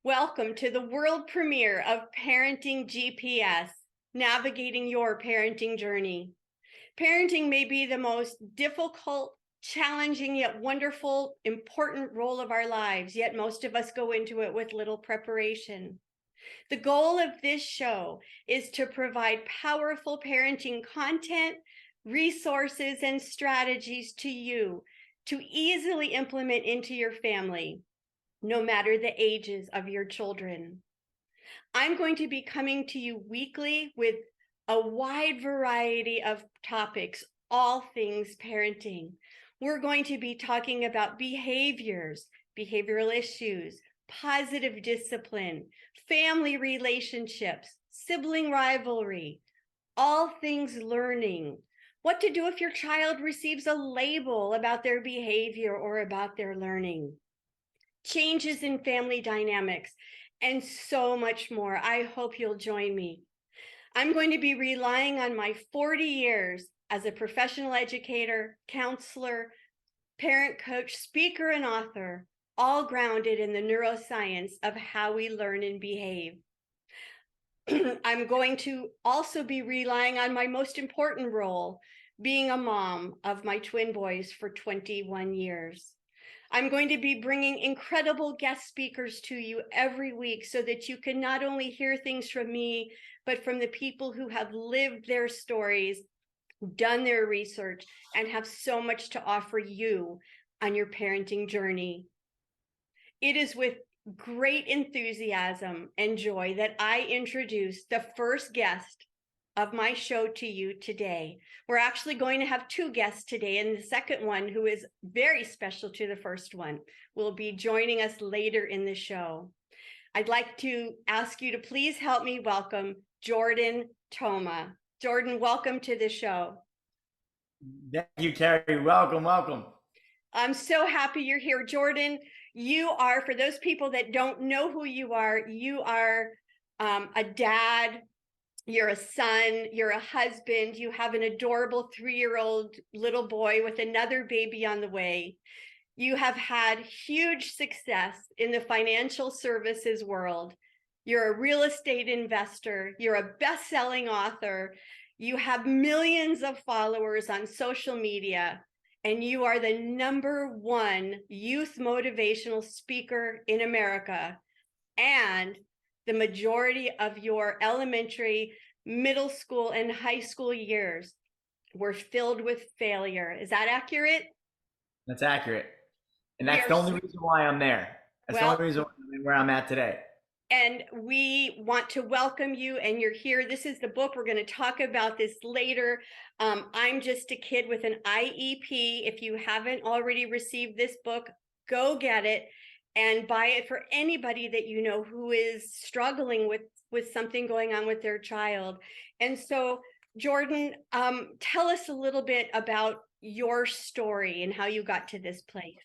Welcome to the world premiere of Parenting GPS, navigating your parenting journey. Parenting may be the most difficult, challenging, yet wonderful, important role of our lives, yet most of us go into it with little preparation. The goal of this show is to provide powerful parenting content, resources, and strategies to you to easily implement into your family, no matter the ages of your children. I'm going to be coming to you weekly with a wide variety of topics, all things parenting. We're going to be talking about behaviors, behavioral issues, positive discipline, family relationships, sibling rivalry, all things learning, what to do if your child receives a label about their behavior or about their learning, changes in family dynamics, and so much more. I hope you'll join me. I'm going to be relying on my 40 years as a professional educator, counselor, parent coach, speaker, and author, all grounded in the neuroscience of how we learn and behave. I'm going to also be relying on my most important role, being a mom of my twin boys for 21 years. I'm going to be bringing incredible guest speakers to you every week so that you can not only hear things from me, but from the people who have lived their stories, done their research, and have so much to offer you on your parenting journey. It is with great enthusiasm and joy that I introduce the first guest of my show to you today. We're actually going to have two guests today, and the second one, who is very special to the first one, will be joining us later in the show. I'd like to ask you to please help me welcome Jordan Toma. Jordan, welcome to the show. Thank you, Kari. Welcome, welcome. I'm so happy you're here. Jordan, you are, for those people that don't know who you are a dad, you're a son, you're a husband, you have an adorable 3-year-old little boy with another baby on the way. You have had huge success in the financial services world. You're a real estate investor, you're a best-selling author, you have millions of followers on social media, and you are the #1 youth motivational speaker in America. And the majority of your elementary, middle school, and high school years were filled with failure. Is that accurate? That's accurate. And that's the only reason why I'm there. That's the only reason where I'm at today. And we want to welcome you, and you're here. This is the book. We're going to talk about this later. I'm Just a Kid with an IEP. If you haven't already received this book, go get it and buy it for anybody that you know who is struggling with something going on with their child. And so, Jordan, tell us a little bit about your story and how you got to this place.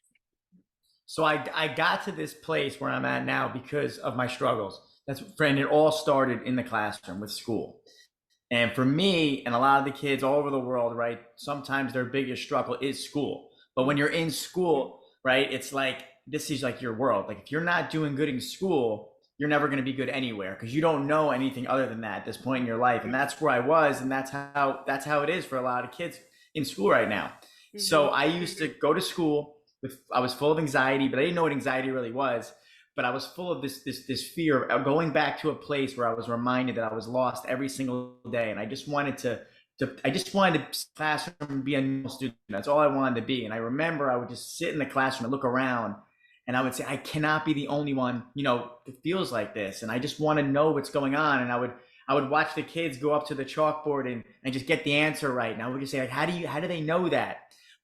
So I got to this place where I'm at now because of my struggles. And it all started in the classroom with school. And for me and a lot of the kids all over the world, right, sometimes their biggest struggle is school. But when you're in school, right, it's like, this is like your world. Like if you're not doing good in school, you're never going to be good anywhere because you don't know anything other than that at this point in your life. And that's where I was. And that's how it is for a lot of kids in school right now. Mm-hmm. So I used to go to school I was full of anxiety, but I didn't know what anxiety really was. But I was full of this fear of going back to a place where I was reminded that I was lost every single day. And I just wanted to classroom and be a normal student. That's all I wanted to be. And I remember I would just sit in the classroom and look around and I would say, I cannot be the only one, that feels like this. And I just want to know what's going on. And I would watch the kids go up to the chalkboard and just get the answer right. And I would just say, like, how do they know that?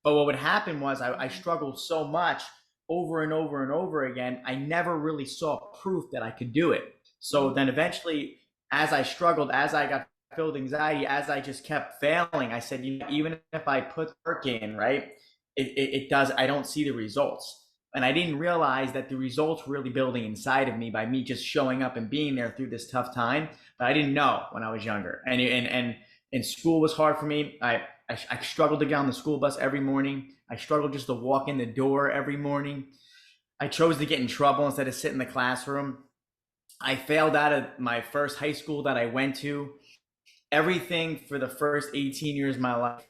But what would happen was I struggled so much over and over and over again. I never really saw proof that I could do it. So then eventually, as I struggled, as I got filled with anxiety, as I just kept failing, I said, even if I put work in, right, I don't see the results. And I didn't realize that the results were really building inside of me by me just showing up and being there through this tough time. But I didn't know when I was younger. And school was hard for me. I struggled to get on the school bus every morning. I struggled just to walk in the door every morning. I chose to get in trouble instead of sit in the classroom. I failed out of my first high school that I went to. Everything for the first 18 years of my life,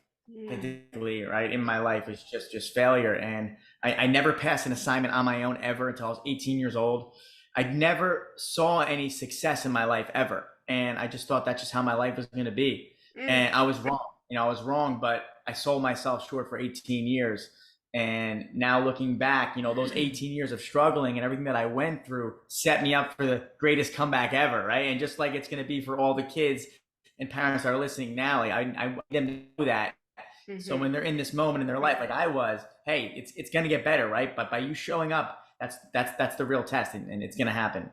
statistically, right, in my life is just failure. And I never passed an assignment on my own ever until I was 18 years old. I never saw any success in my life ever. And I just thought that's just how my life was going to be. And I was wrong. I was wrong, but I sold myself short for 18 years. And now looking back, those 18 years of struggling and everything that I went through set me up for the greatest comeback ever, right? And just like it's going to be for all the kids and parents that are listening now, like I want them to know that. So when they're in this moment in their life, like I was, hey, it's going to get better, right? But by you showing up, that's the real test, and it's going to happen.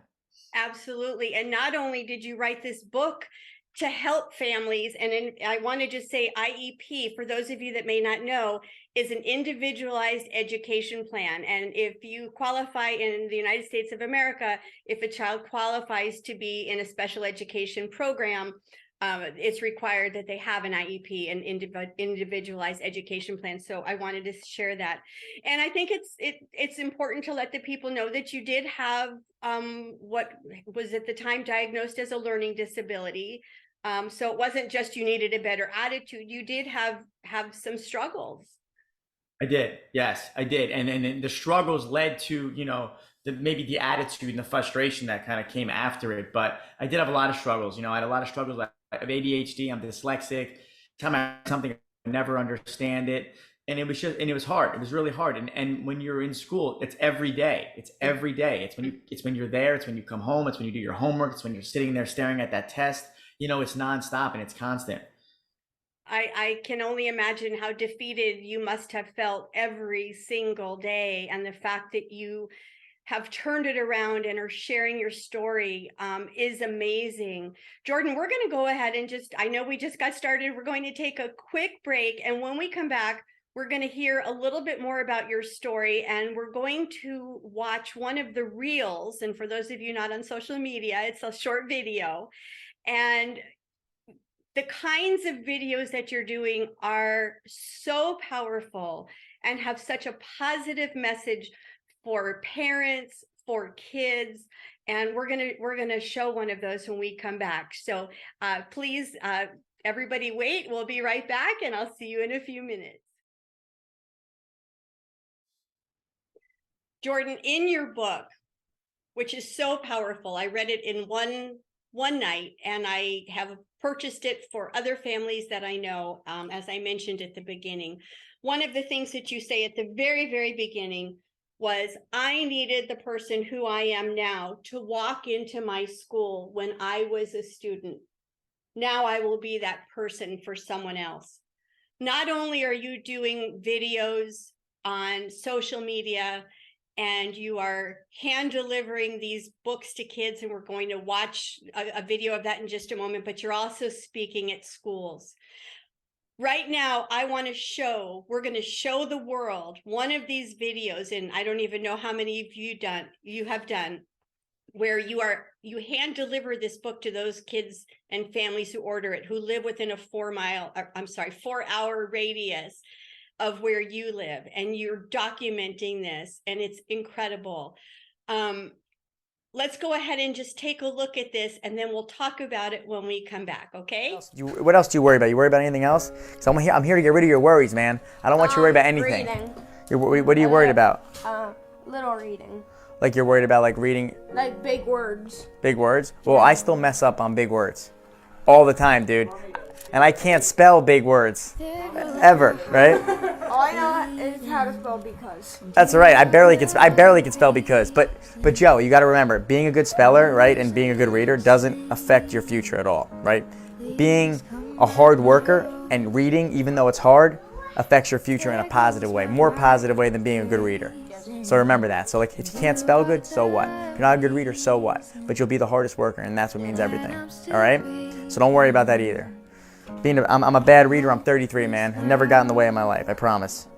Absolutely. And not only did you write this book to help families, and I want to just say IEP, for those of you that may not know, is an individualized education plan. And if you qualify in the United States of America, if a child qualifies to be in a special education program, it's required that they have an IEP, an individualized education plan. So I wanted to share that. And I think it's important to let the people know that you did have what was at the time diagnosed as a learning disability. So it wasn't just you needed a better attitude. You did have some struggles. I did. Yes, I did. And the struggles led to, maybe the attitude and the frustration that kind of came after it. But I did have a lot of struggles. I had a lot of struggles. I have ADHD. I'm dyslexic. Time I something I never understand it. And it was hard. It was really hard. And when you're in school, it's every day. It's every day. It's when you're there. It's when you come home. It's when you do your homework. It's when you're sitting there staring at that test. It's nonstop and it's constant. I can only imagine how defeated you must have felt every single day. And the fact that you have turned it around and are sharing your story is amazing. Jordan, we're going to go ahead and I know we just got started. We're going to take a quick break. And when we come back, we're going to hear a little bit more about your story. And we're going to watch one of the reels. And for those of you not on social media, it's a short video. And the kinds of videos that you're doing are so powerful and have such a positive message for parents, for kids. And we're gonna show one of those when we come back. So please, everybody wait. We'll be right back, and I'll see you in a few minutes. Jordan, in your book, which is so powerful, I read it in one night, and I have purchased it for other families that I know, as I mentioned at the beginning. One of the things that you say at the very, very beginning was, I needed the person who I am now to walk into my school when I was a student. Now I will be that person for someone else. Not only are you doing videos on social media, and you are hand delivering these books to kids, and we're going to watch a video of that in just a moment, but you're also speaking at schools. Right now, we're going to show the world one of these videos, and I don't even know how many of you have done, where you hand deliver this book to those kids and families who order it, who live within a 4-hour radius of where you live, and you're documenting this, and it's incredible. Let's go ahead and just take a look at this, and then we'll talk about it when we come back, okay? What else do you worry about? You worry about anything else? So I'm here to get rid of your worries, man. I don't want you to worry about anything. Reading. What are you worried about? Little reading. Like you're worried about like reading? Like big words. Big words? Well, I still mess up on big words. All the time, dude. And I can't spell big words. Ever, right? All I know is how to spell because. That's right. I barely can spell because. But Joe, you got to remember, being a good speller, right, and being a good reader doesn't affect your future at all, right? Being a hard worker and reading, even though it's hard, affects your future in a positive way, more positive way than being a good reader. So remember that. So like, if you can't spell good, so what? If you're not a good reader, so what? But you'll be the hardest worker, and that's what means everything. All right? So don't worry about that either. I'm a bad reader. I'm 33, man. I've never got in the way of my life, I promise.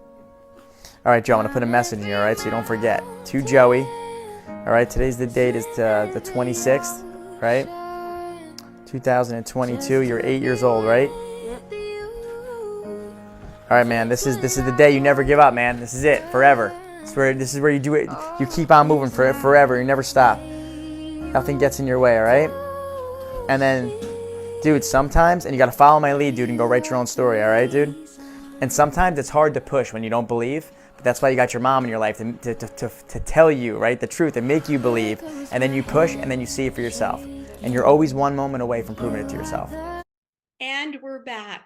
All right, Joe, I'm going to put a message in here, all right, so you don't forget. To Joey, all right, today's the date is the 26th, right? 2022, you're 8 years old, right? All right, man, this is the day you never give up, man. This is it, forever. This is where you do it. You keep on moving forever. You never stop. Nothing gets in your way, all right? And then, dude, sometimes, and you got to follow my lead, dude, and go write your own story, all right, dude? And sometimes it's hard to push when you don't believe, but that's why you got your mom in your life to tell you, right, the truth and make you believe, and then you push and then you see it for yourself. And you're always one moment away from proving it to yourself. And we're back.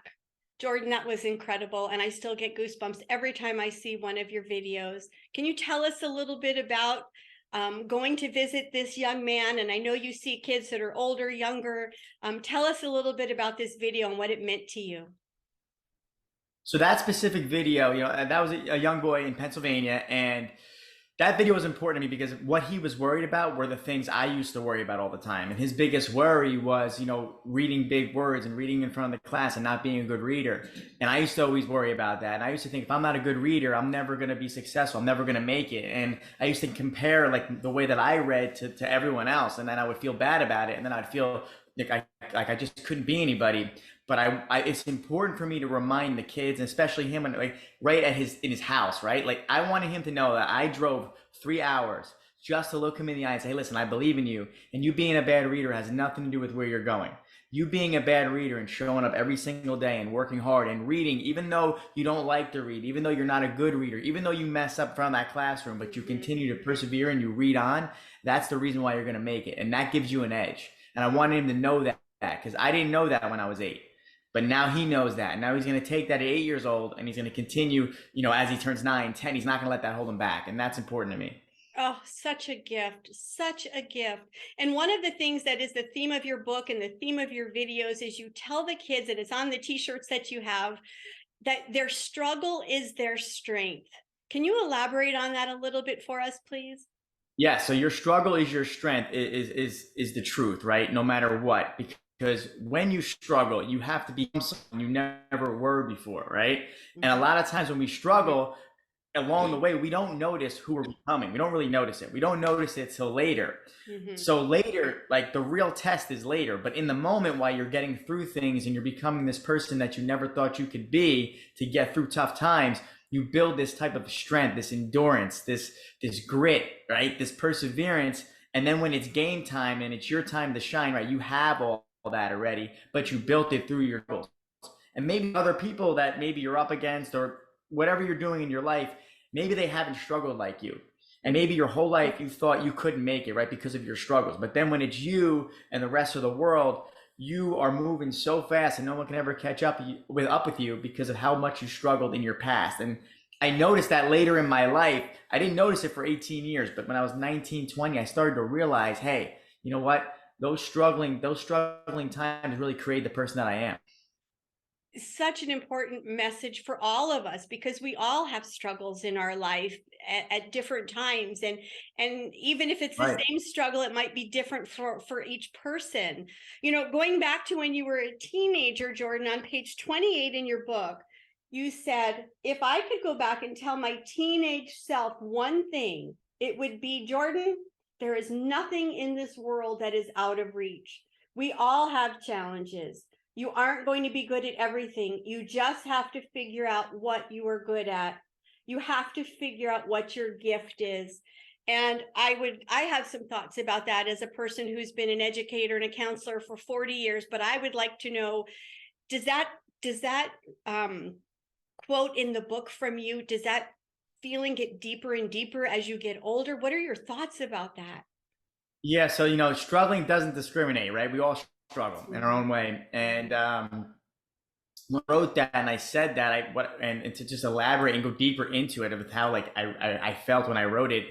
Jordan, that was incredible. And I still get goosebumps every time I see one of your videos. Can you tell us a little bit about going to visit this young man? And I know you see kids that are older, younger. Tell us a little bit about this video and what it meant to you. So that specific video, that was a young boy in Pennsylvania, and that video was important to me because what he was worried about were the things I used to worry about all the time. And his biggest worry was, reading big words and reading in front of the class and not being a good reader. And I used to always worry about that. And I used to think, if I'm not a good reader, I'm never going to be successful. I'm never going to make it. And I used to compare like the way that I read to everyone else. And then I would feel bad about it. And then I'd feel like I just couldn't be anybody. But it's important for me to remind the kids, and especially him, right in his house, right? Like, I wanted him to know that I drove 3 hours just to look him in the eye and say, hey, listen, I believe in you. And you being a bad reader has nothing to do with where you're going. You being a bad reader and showing up every single day and working hard and reading, even though you don't like to read, even though you're not a good reader, even though you mess up from that classroom, but you continue to persevere and you read on, that's the reason why you're going to make it. And that gives you an edge. And I wanted him to know that because I didn't know that when I was 8. But now he knows that. And now he's going to take that at 8 years old and he's going to continue, as he turns 9, 10, he's not going to let that hold him back. And that's important to me. Oh, such a gift, such a gift. And one of the things that is the theme of your book and the theme of your videos is you tell the kids, and it's on the t-shirts that you have, that their struggle is their strength. Can you elaborate on that a little bit for us, please? Yeah. So your struggle is your strength is the truth, right? No matter what. Because when you struggle, you have to become someone you never were before, right? And a lot of times when we struggle along the way, we don't notice who we're becoming. We don't really notice it. We don't notice it till later. So later, like, the real test is later. But in the moment while you're getting through things and you're becoming this person that you never thought you could be to get through tough times, you build this type of strength, this endurance, this grit, right? This perseverance. And then when it's game time and it's your time to shine, right? You have all that already, but you built it through your goals. And maybe other people that maybe you're up against or whatever you're doing in your life, maybe they haven't struggled like you. And maybe your whole life you thought you couldn't make it, right? Because of your struggles. But then when it's you and the rest of the world, you are moving so fast and no one can ever catch up with you because of how much you struggled in your past. And I noticed that later in my life. I didn't notice it for 18 years, but when I was 19, 20, I started to realize, hey, you know what? Those struggling times really create the person that I am. Such an important message for all of us, because we all have struggles in our life at different times, and even if it's the same struggle, it might be different for each person. Going back to when you were a teenager, Jordan, on page 28 in your book, you said, if I could go back and tell my teenage self one thing, it would be, Jordan, there is nothing in this world that is out of reach. We all have challenges. You aren't going to be good at everything. You just have to figure out what you are good at. You have to figure out what your gift is. And I have some thoughts about that as a person who's been an educator and a counselor for 40 years, but I would like to know, does that quote in the book from you, does that feeling get deeper and deeper as you get older? What are your thoughts about that? Yeah. So, struggling doesn't discriminate, right? We all struggle in our own way. And when I wrote that and I said that, and to just elaborate and go deeper into it of how I felt when I wrote it,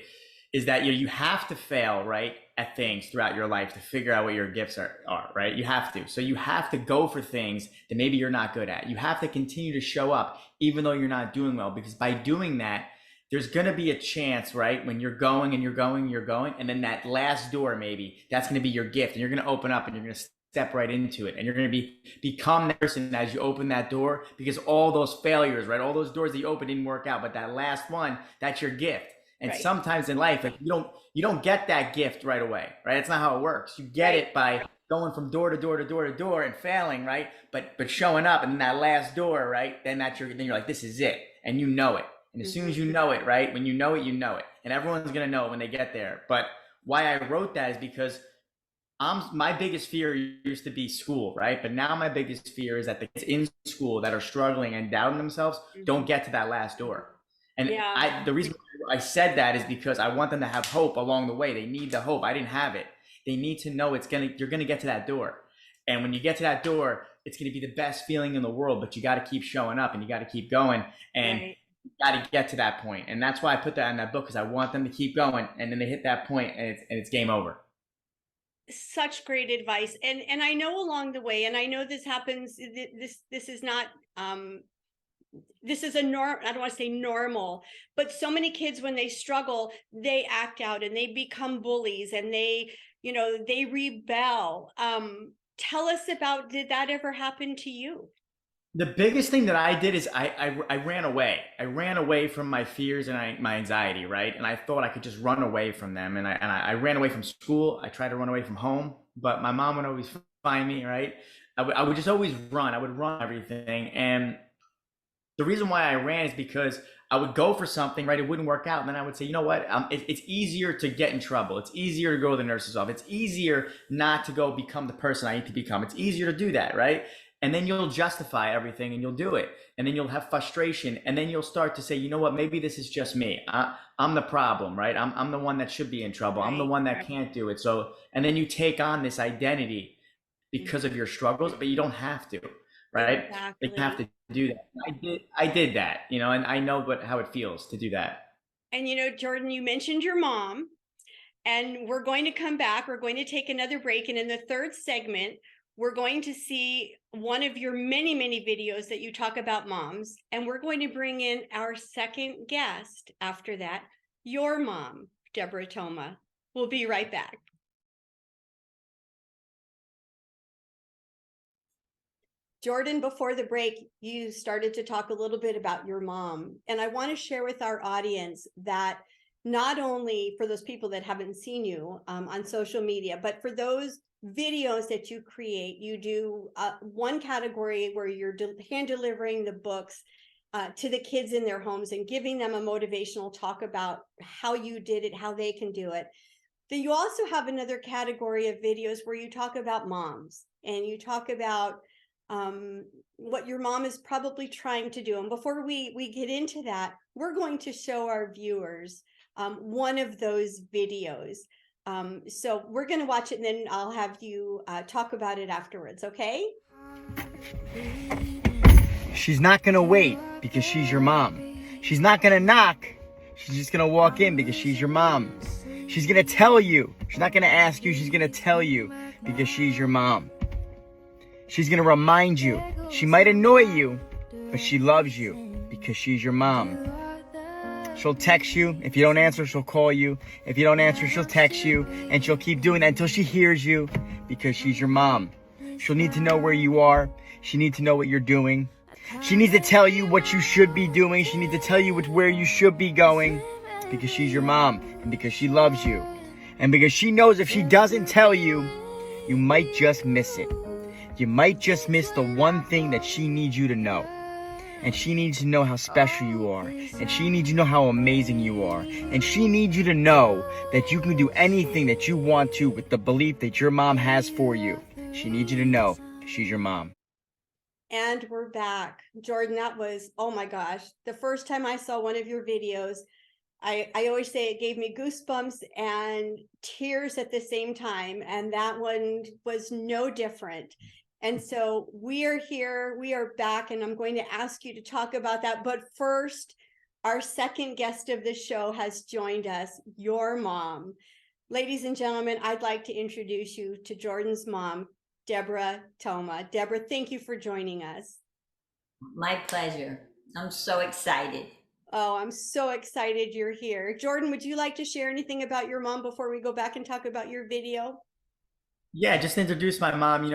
is that you have to fail, right, at things throughout your life to figure out what your gifts are, right? You have to. So you have to go for things that maybe you're not good at. You have to continue to show up even though you're not doing well, because by doing that, there's going to be a chance, right? When you're going and you're going, and then that last door, maybe that's going to be your gift, and you're going to open up and you're going to step right into it, and you're going to become that person as you open that door, because all those failures, right? All those doors that you opened didn't work out, but that last one, that's your gift. And sometimes in life, like, you don't get that gift right away, right? It's not how it works. You get it by going from door to door to door to door and failing, right? But showing up, and then that last door, right? Then you're like, this is it, and you know it. And as soon as you know it, right? When you know it, you know it. And everyone's going to know it when they get there. But why I wrote that is because My biggest fear used to be school, right? But now my biggest fear is that the kids in school that are struggling and doubting themselves don't get to that last door. And Yeah. the reason I said that is because I want them to have hope along the way. They need the hope. I didn't have it. They need to know you're gonna get to that door. And when you get to that door, it's gonna be the best feeling in the world, but you gotta keep showing up and you gotta keep going. And Right. you gotta get to that point. And that's why I put that in that book, because I want them to keep going, and then they hit that point and it's game over. Such great advice. And I know along the way, and I know this happens, this is not this is a norm, I don't want to say normal, but so many kids, when they struggle, they act out and they become bullies and they, they rebel. Tell us about, did that ever happen to you? The biggest thing that I did is I ran away. I ran away from my fears and my anxiety, right? And I thought I could just run away from them. And I ran away from school. I tried to run away from home, but my mom would always find me, right? I would just always run. I would run everything. And the reason why I ran is because I would go for something, right? It wouldn't work out. And then I would say, you know what? It's easier to get in trouble. It's easier to go to the nurse's office. It's easier not to go become the person I need to become. It's easier to do that, right? And then you'll justify everything and you'll do it. And then you'll have frustration. And then you'll start to say, you know what? Maybe this is just me. I'm the problem, right? I'm the one that should be in trouble. I'm the one that can't do it. So, and then you take on this identity because of your struggles, but you don't have to, right? Exactly. You have to do that. I did that, and I know how it feels to do that. And Jordan, you mentioned your mom, and we're going to come back. We're going to take another break. And in the third segment, we're going to see one of your many, many videos that you talk about moms. And we're going to bring in our second guest after that, your mom, Debra Toma. We'll be right back. Jordan, before the break, you started to talk a little bit about your mom. And I want to share with our audience that not only for those people that haven't seen you on social media, but for those videos that you create, you do one category where you're hand delivering the books to the kids in their homes and giving them a motivational talk about how you did it, how they can do it. Then you also have another category of videos where you talk about moms and you talk about what your mom is probably trying to do. And before we get into that, we're going to show our viewers one of those videos. So we're going to watch it and then I'll have you talk about it afterwards, okay? She's not gonna wait because she's your mom. She's not gonna knock. She's just gonna walk in because she's your mom. She's gonna tell you. She's not gonna ask you. She's gonna tell you because she's your mom. She's gonna remind you. She might annoy you, but she loves you because she's your mom. She'll text you. If you don't answer, she'll call you. If you don't answer, she'll text you. And she'll keep doing that until she hears you because she's your mom. She'll need to know where you are. She needs to know what you're doing. She needs to tell you what you should be doing. She needs to tell you where you should be going because she's your mom and because she loves you. And because she knows if she doesn't tell you, you might just miss it. You might just miss the one thing that she needs you to know. And she needs to know how special you are. And she needs you to know how amazing you are. And she needs you to know that you can do anything that you want to with the belief that your mom has for you. She needs you to know she's your mom. And we're back. Jordan, that was, oh my gosh, the first time I saw one of your videos, I always say it gave me goosebumps and tears at the same time. And that one was no different. And so we are here, we are back, and I'm going to ask you to talk about that. But first, our second guest of the show has joined us, your mom. Ladies and gentlemen, I'd like to introduce you to Jordan's mom, Debra Toma. Debra, thank you for joining us. My pleasure. I'm so excited. Oh, I'm so excited you're here. Jordan, would you like to share anything about your mom before we go back and talk about your video? Yeah, just to introduce my mom.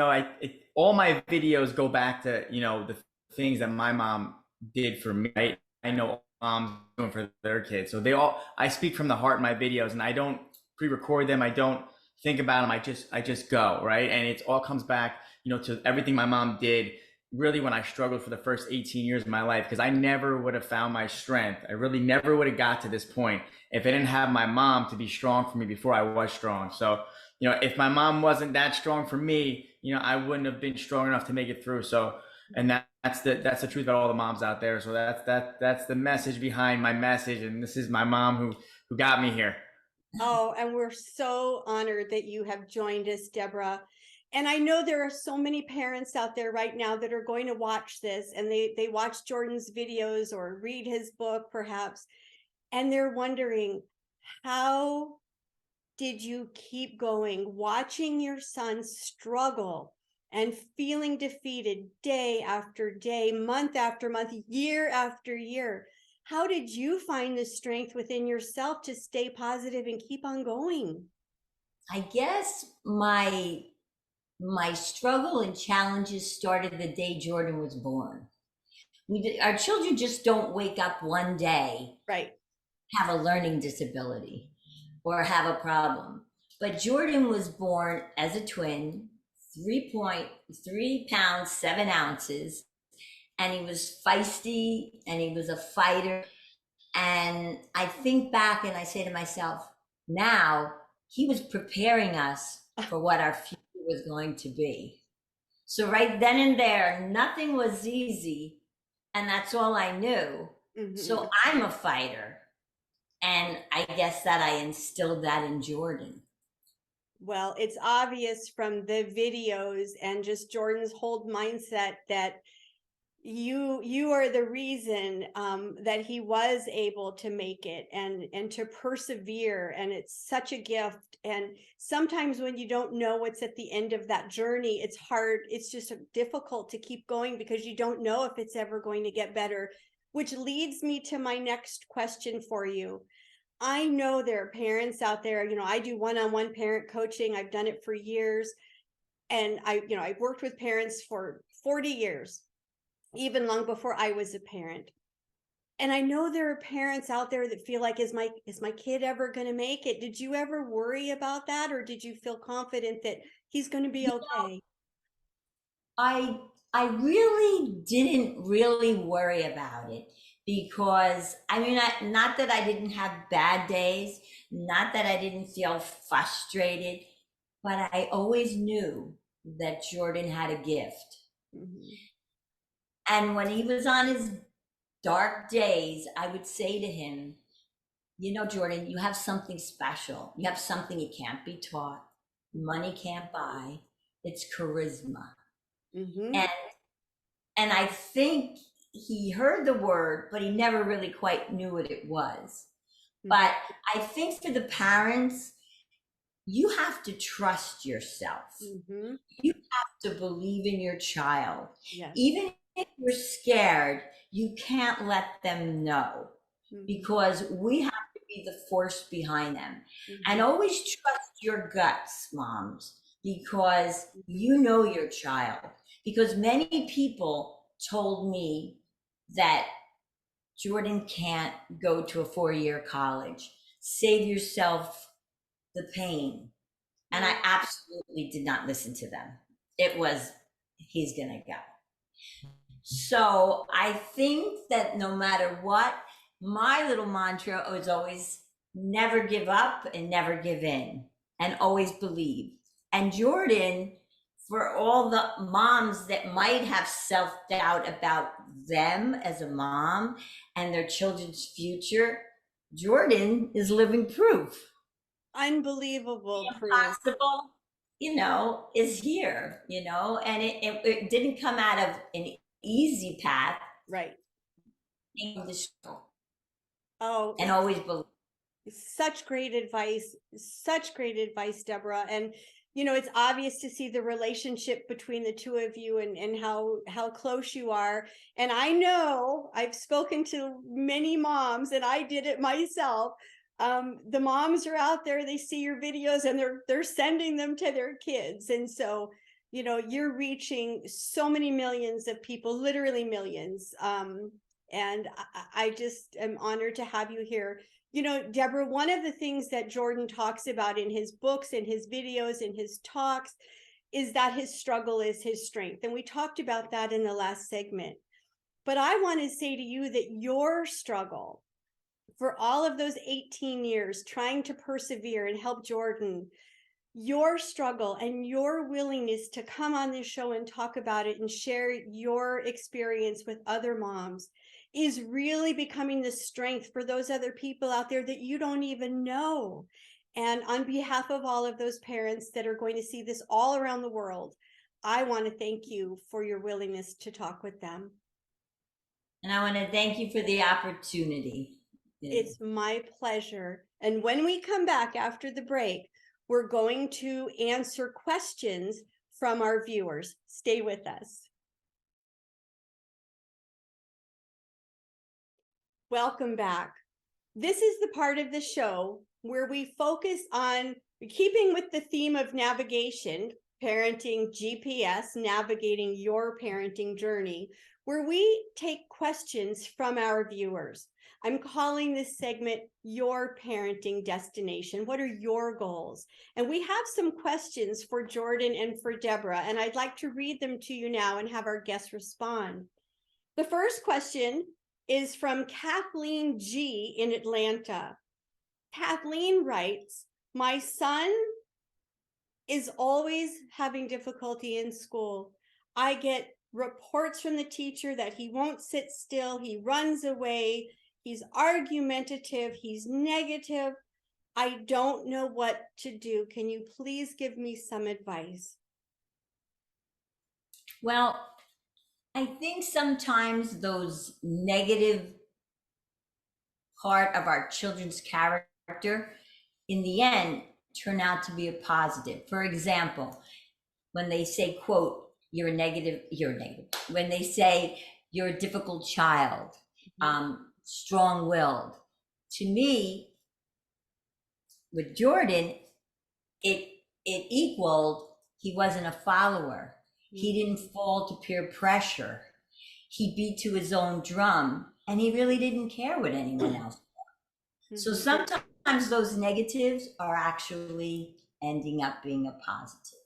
All my videos go back to the things that my mom did for me. I know moms doing for their kids, so I speak from the heart in my videos, and I don't pre-record them. I don't think about them. I just go, right, and it all comes back to everything my mom did really when I struggled for the first 18 years of my life, because I never would have found my strength. I really never would have got to this point if I didn't have my mom to be strong for me before I was strong. So, if my mom wasn't that strong for me, I wouldn't have been strong enough to make it through. So, and that's the truth about all the moms out there. So that's the message behind my message. And this is my mom who got me here. Oh, and we're so honored that you have joined us, Debra. And I know there are so many parents out there right now that are going to watch this, and they watch Jordan's videos or read his book perhaps, and they're wondering, how did you keep going, watching your son struggle and feeling defeated day after day, month after month, year after year? How did you find the strength within yourself to stay positive and keep on going? I guess my struggle and challenges started the day Jordan was born. Our children just don't wake up one day, Right. have a learning disability or have a problem. But Jordan was born as a twin, 3.3 pounds, 7 ounces. And he was feisty and he was a fighter. And I think back and I say to myself, now he was preparing us for what our future was going to be. So right then and there, nothing was easy. And that's all I knew. Mm-hmm. So I'm a fighter. And I guess that I instilled that in Jordan. Well, it's obvious from the videos and just Jordan's whole mindset that you are the reason that he was able to make it and to persevere. And it's such a gift. And sometimes when you don't know what's at the end of that journey, it's hard. It's just difficult to keep going because you don't know if it's ever going to get better, which leads me to my next question for you. I know there are parents out there, I do one-on-one parent coaching. I've done it for years. And I've worked with parents for 40 years. Even long before I was a parent. And I know there are parents out there that feel like, is my kid ever going to make it? Did you ever worry about that? Or did you feel confident that he's going to be okay? I really didn't really worry about it because, not that I didn't have bad days, not that I didn't feel frustrated, but I always knew that Jordan had a gift. Mm-hmm. And when he was on his dark days, I would say to him, Jordan, you have something special. You have something you can't be taught. Money can't buy. It's charisma. Mm-hmm. And I think he heard the word, but he never really quite knew what it was. Mm-hmm. But I think for the parents, you have to trust yourself. Mm-hmm. You have to believe in your child. Yes. Even if you're scared, you can't let them know, mm-hmm. because we have to be the force behind them. Mm-hmm. And always trust your guts, moms, because you know your child. Because many people told me that Jordan can't go to a 4-year college. Save yourself the pain. And I absolutely did not listen to them. It was, he's gonna go. So I think that no matter what, my little mantra was always never give up and never give in and always believe. And Jordan, for all the moms that might have self-doubt about them as a mom and their children's future, Jordan is living proof. Unbelievable proof. Impossible, is here, and it didn't come out of an easy path. Right. Oh, and always believe. Such great advice, Debra. And, it's obvious to see the relationship between the two of you and how close you are. And I know I've spoken to many moms and I did it myself. The moms are out there, they see your videos and they're sending them to their kids. And so, you're reaching so many millions of people, literally millions. And I just am honored to have you here. Debra, one of the things that Jordan talks about in his books, in his videos, in his talks, is that his struggle is his strength. And we talked about that in the last segment. But I want to say to you that your struggle for all of those 18 years trying to persevere and help Jordan, your struggle and your willingness to come on this show and talk about it and share your experience with other moms is really becoming the strength for those other people out there that you don't even know. And on behalf of all of those parents that are going to see this all around the world, I want to thank you for your willingness to talk with them. And I want to thank you for the opportunity. It's my pleasure. And when we come back after the break, we're going to answer questions from our viewers. Stay with us. Welcome back. This is the part of the show where we focus on keeping with the theme of navigation, parenting GPS, navigating your parenting journey, where we take questions from our viewers. I'm calling this segment Your Parenting Destination. What are your goals? And we have some questions for Jordan and for Debra, and I'd like to read them to you now and have our guests respond. The first question is from Kathleen G. in Atlanta. Kathleen writes, my son is always having difficulty in school. I get reports from the teacher that he won't sit still, he runs away, he's argumentative, he's negative. I don't know what to do. Can you please give me some advice? Well, I think sometimes those negative part of our children's character, in the end, turn out to be a positive. For example, when they say, quote, you're negative. When they say you're a difficult child, strong-willed. To me, with Jordan, it equaled he wasn't a follower. He didn't fall to peer pressure. He beat to his own drum, and he really didn't care what anyone else thought. So sometimes those negatives are actually ending up being a positive.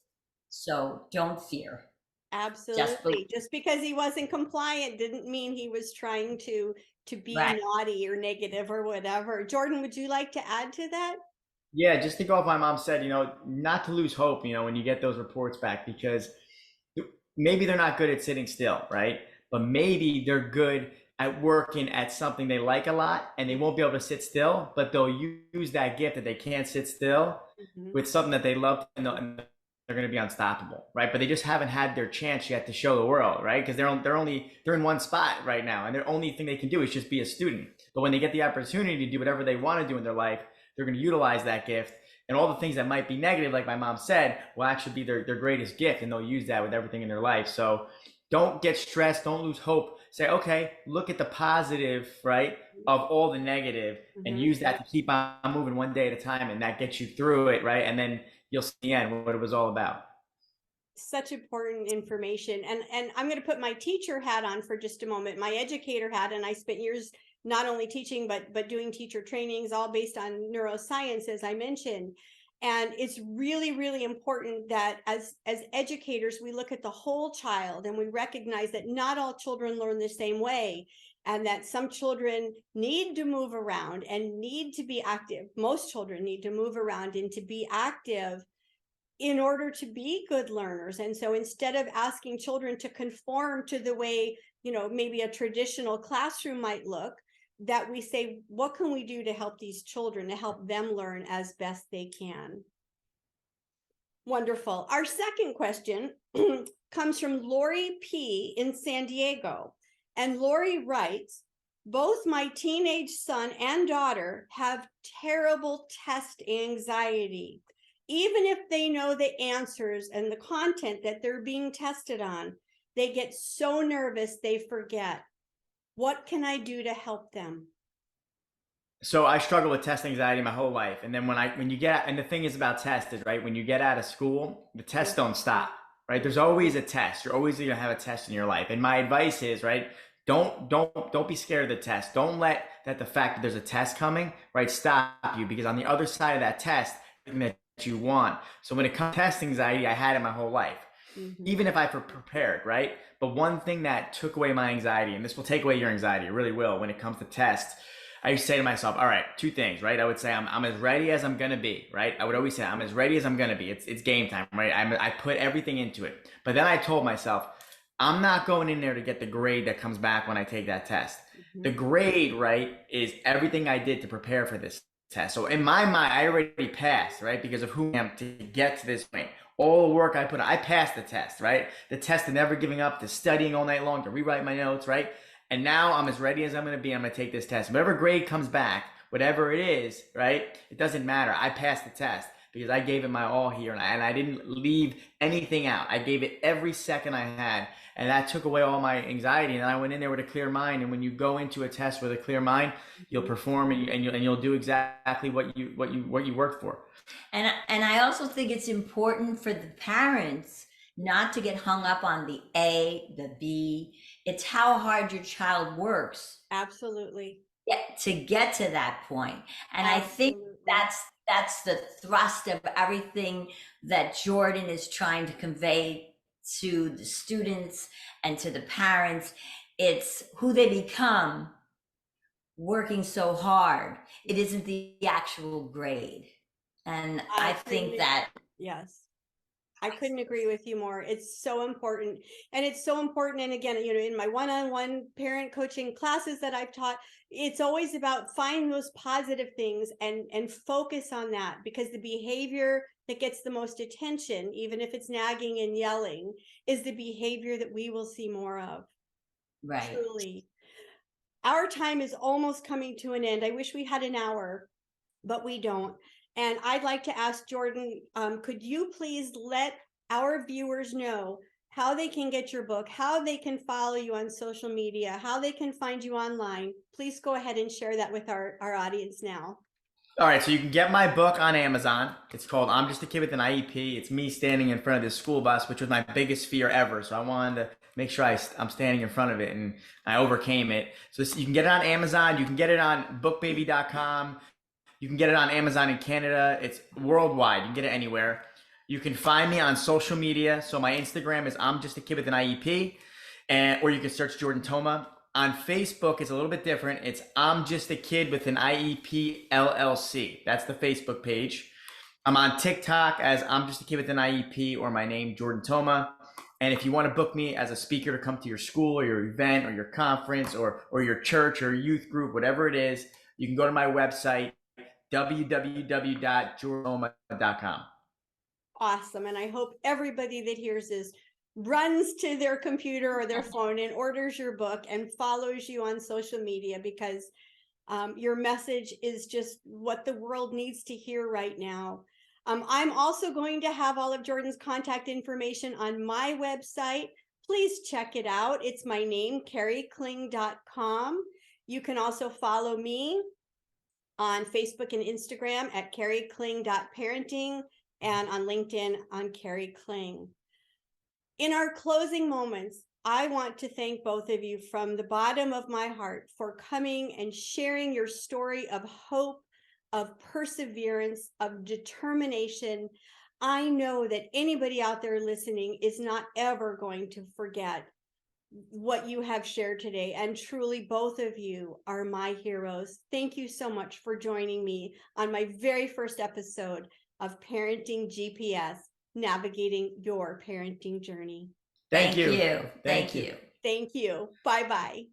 So don't fear. Absolutely. Just because he wasn't compliant didn't mean he was trying to be naughty or negative or whatever. Jordan, would you like to add to that? Yeah, just to go off my mom said, not to lose hope, when you get those reports back, because maybe they're not good at sitting still, right? But maybe they're good at working at something they like a lot, and they won't be able to sit still, but they'll use that gift that they can't sit still with something that they love, and they're going to be unstoppable, right? But they just haven't had their chance yet to show the world, right? Because they're in one spot right now, and their only thing they can do is just be a student. But when they get the opportunity to do whatever they want to do in their life, they're going to utilize that gift, and all the things that might be negative, like my mom said, will actually be their greatest gift, and they'll use that with everything in their life. So don't get stressed, don't lose hope. Say, okay, look at the positive, right, of all the negative, and use that to keep on moving one day at a time, and that gets you through it, right? And then you'll see the end what it was all about. Such important information. And I'm going to put my teacher hat on for just a moment, my educator hat, and I spent years not only teaching, but doing teacher trainings, all based on neuroscience, as I mentioned. And it's really, really important that as educators, we look at the whole child, and we recognize that not all children learn the same way, and that some children need to move around and need to be active. Most children need to move around and to be active in order to be good learners. And so instead of asking children to conform to the way, maybe a traditional classroom might look, that we say, what can we do to help these children, to help them learn as best they can? Wonderful. Our second question comes from Lori P. in San Diego. And Lori writes, both my teenage son and daughter have terrible test anxiety. Even if they know the answers and the content that they're being tested on, they get so nervous they forget. What can I do to help them? So I struggled with test anxiety my whole life. And then when you get, and the thing is about tests is, right, when you get out of school, the tests don't stop, right? There's always a test. You're always going to have a test in your life. And my advice is, right, don't be scared of the test. Don't let the fact that there's a test coming, right, stop you, because on the other side of that test, that you want. So when it comes to test anxiety, I had it my whole life, even if I prepared, right? But one thing that took away my anxiety, and this will take away your anxiety, it really will, when it comes to tests, I used to say to myself, all right, two things, right? I would say I'm as ready as I'm gonna be, right? I would always say I'm as ready as I'm gonna be. It's game time, right? I put everything into it. But then I told myself, I'm not going in there to get the grade that comes back when I take that test. The grade, right, is everything I did to prepare for this test. So in my mind, I already passed, right? Because of who I am to get to this point. All the work I put on, I passed the test, right? The test of never giving up, to studying all night long, to rewrite my notes, right? And now I'm as ready as I'm going to be. I'm going to take this test. Whatever grade comes back, whatever it is, right? It doesn't matter. I passed the test because I gave it my all here, and I didn't leave anything out. I gave it every second I had, and that took away all my anxiety. And I went in there with a clear mind. And when you go into a test with a clear mind, you'll perform, and you'll do exactly what you worked for. And I also think it's important for the parents not to get hung up on the A, the B. It's how hard your child works. Absolutely. To get to that point. And I think that's the thrust of everything that Jordan is trying to convey to the students and to the parents. It's who they become working so hard. It isn't the actual grade. And I think that, yes, I couldn't agree with you more. It's so important. And it's so important. And again, in my one-on-one parent coaching classes that I've taught, it's always about find those positive things and focus on that, because the behavior that gets the most attention, even if it's nagging and yelling, is the behavior that we will see more of. right. Truly. Our time is almost coming to an end. I wish we had an hour, but we don't. And I'd like to ask Jordan, could you please let our viewers know how they can get your book, how they can follow you on social media, how they can find you online? Please go ahead and share that with our audience now. All right, so you can get my book on Amazon. It's called I'm Just a Kid with an IEP. It's me standing in front of this school bus, which was my biggest fear ever. So I wanted to make sure I'm standing in front of it, and I overcame it. So you can get it on Amazon. You can get it on bookbaby.com. You can get it on Amazon in Canada. It's worldwide. You can get it anywhere. You can find me on social media. So my Instagram is I'm Just a Kid with an IEP, or you can search Jordan Toma. On Facebook, it's a little bit different. It's I'm Just a Kid with an IEP LLC. That's the Facebook page. I'm on TikTok as I'm Just a Kid with an IEP, or my name, Jordan Toma. And if you want to book me as a speaker to come to your school or your event or your conference or your church or youth group, whatever it is, you can go to my website, www.jordantoma.com. Awesome. And I hope everybody that hears this runs to their computer or their phone and orders your book and follows you on social media, because your message is just what the world needs to hear right now. I'm also going to have all of Jordan's contact information on my website. Please check it out. It's my name, KariKling.com. You can also follow me on Facebook and Instagram at KariKling.parenting, and on LinkedIn on Kari Kling. In our closing moments, I want to thank both of you from the bottom of my heart for coming and sharing your story of hope, of perseverance, of determination. I know that anybody out there listening is not ever going to forget what you have shared today. And truly, both of you are my heroes. Thank you so much for joining me on my very first episode of Parenting GPS, Navigating Your Parenting Journey. Thank you. Thank you. Thank you. Bye-bye.